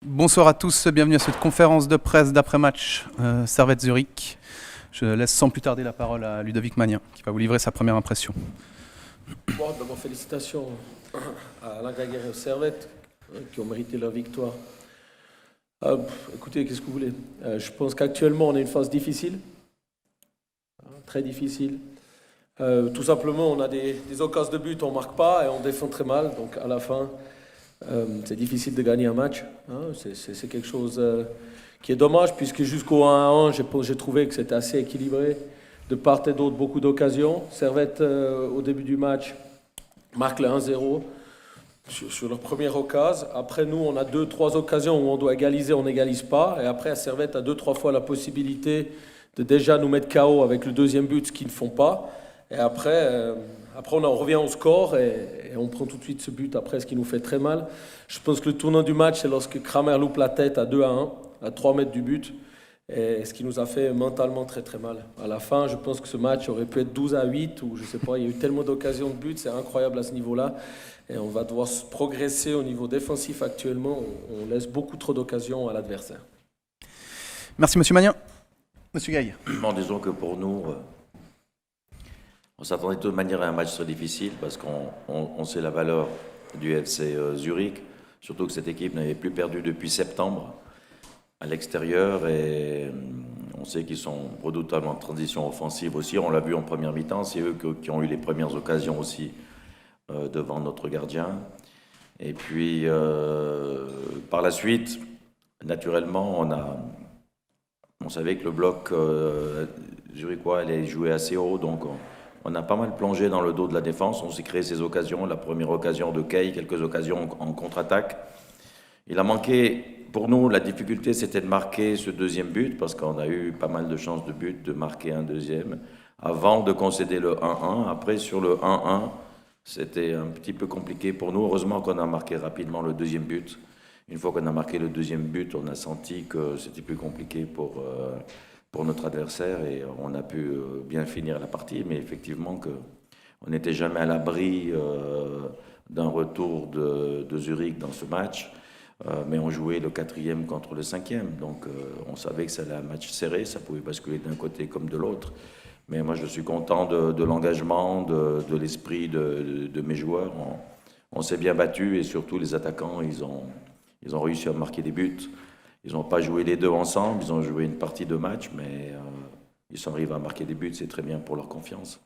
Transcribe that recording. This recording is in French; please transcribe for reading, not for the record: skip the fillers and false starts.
Bonsoir à tous, bienvenue à cette conférence de presse d'après-match Servette Zurich. Je laisse sans plus tarder la parole à Ludovic Magnin qui va vous livrer sa première impression. Bon, d'abord félicitations à Alain Gaguerre et au Servette qui ont mérité leur victoire. Écoutez, qu'est-ce que vous voulez? Je pense qu'actuellement on est une phase difficile, très difficile. Tout simplement on a des occasions de but, on ne marque pas et on défend très mal, donc à la fin c'est difficile de gagner un match. C'est quelque chose qui est dommage puisque jusqu'au 1-1 j'ai trouvé que c'était assez équilibré. De part et d'autre, beaucoup d'occasions. Servette, au début du match, marque le 1-0 sur leur première occasion. Après, nous, on a 2-3 occasions où on doit égaliser, on n'égalise pas. Et après, Servette a 2-3 fois la possibilité de déjà nous mettre KO avec le deuxième but, ce qu'ils ne font pas. Et après, on revient au score et on prend tout de suite ce but après, ce qui nous fait très mal. Je pense que le tournant du match, c'est lorsque Kramer loupe la tête à 2-1, à 3 mètres du but. Et ce qui nous a fait mentalement très très mal. À la fin, je pense que ce match aurait pu être 12-8 ou je sais pas, il y a eu tellement d'occasions de but, c'est incroyable à ce niveau-là. Et on va devoir progresser au niveau défensif actuellement. On laisse beaucoup trop d'occasions à l'adversaire. Merci Monsieur Magnin. Monsieur Gaille. Bon, disons que pour nous, on s'attendait de toute manière à un match très difficile parce qu'on sait la valeur du FC Zurich, surtout que cette équipe n'avait plus perdu depuis septembre à l'extérieur et on sait qu'ils sont redoutables en transition offensive aussi. On l'a vu en première mi-temps, c'est eux qui ont eu les premières occasions aussi devant notre gardien. Et puis par la suite, naturellement, on savait que le bloc zurichois allait jouer assez haut, donc on a pas mal plongé dans le dos de la défense. On s'est créé ces occasions, la première occasion de Kay, quelques occasions en contre-attaque. Il a manqué, pour nous, la difficulté c'était de marquer ce deuxième but, parce qu'on a eu pas mal de chances de but, de marquer un deuxième, avant de concéder le 1-1. Après, sur le 1-1, c'était un petit peu compliqué pour nous. Heureusement qu'on a marqué rapidement le deuxième but. Une fois qu'on a marqué le deuxième but, on a senti que c'était plus compliqué pour notre adversaire et on a pu bien finir la partie. Mais effectivement, on n'était jamais à l'abri d'un retour de Zurich dans ce match. Mais on jouait le 4e contre le 5e, donc on savait que c'était un match serré, ça pouvait basculer d'un côté comme de l'autre. Mais moi je suis content de l'engagement, de l'esprit de mes joueurs. On s'est bien battu et surtout les attaquants, ils ont réussi à marquer des buts. Ils n'ont pas joué les deux ensemble, ils ont joué une partie de match, mais ils sont arrivés à marquer des buts, c'est très bien pour leur confiance.